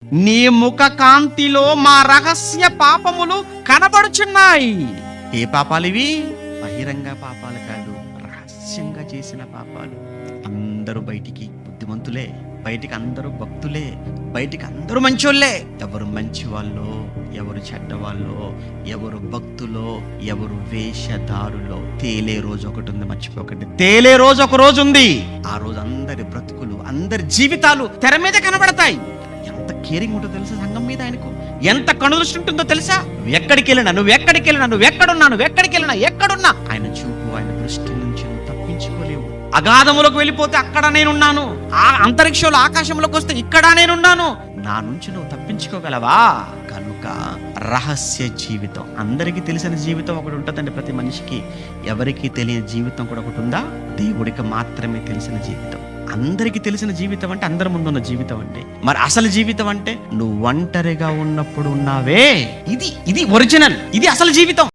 నీ ముఖ కాంతిలో మా రహస్య పాపములు కనబడుచున్నాయి. ఏ పాపాలు ఇవి? బహిరంగ పాపాలు కాదు, రహస్యంగా చేసిన పాపాలు. అందరూ బయటికి బుద్ధిమంతులే, బయటికి అందరూ భక్తులే, బయటికి అందరూ మంచోళ్ళే. ఎవరు మంచి వాళ్ళో, ఎవరు చెడ్డవాళ్ళో, ఎవరు భక్తులో, ఎవరు వేషధారులో. తేలే రోజు ఒకటి ఉంది, మర్చిపోకండి. తేలే రోజు ఒక రోజు ఉంది. ఆ రోజు అందరి బ్రతుకులు, అందరి జీవితాలు తెర మీద కనబడతాయి. ఎంత కేరింగ్ ఉంటుందో తెలుసా సంఘం మీద ఆయనకు? ఎంత కనుదృష్టి ఉంటుందో తెలుసా? నువ్వు ఎక్కడికి వెళ్ళినా ఎక్కడున్నా ఆయన చూపు, ఆయన దృష్టి నుంచి నువ్వు తప్పించుకోలేవు. అగాధములకు వెళ్ళిపోతే అక్కడ నేనున్నాను, ఆ అంతరిక్షంలో ఆకాశంలోకి వస్తే ఇక్కడ నేనున్నాను. నా నుంచి నువ్వు తప్పించుకోగలవా? కనుక రహస్య జీవితం, అందరికీ తెలిసిన జీవితం ఒకటి ఉంటుందండి ప్రతి మనిషికి. ఎవరికి తెలియని జీవితం కూడా ఒకటి ఉందా? దేవుడికి మాత్రమే తెలిసిన జీవితం. అందరికి తెలిసిన జీవితం అంటే అందరి ముందున్న జీవితం అంటే. మరి అసలు జీవితం అంటే నువ్వు ఒంటరిగా ఉన్నప్పుడు ఉన్నావే, ఇది ఒరిజినల్, ఇది అసలు జీవితం.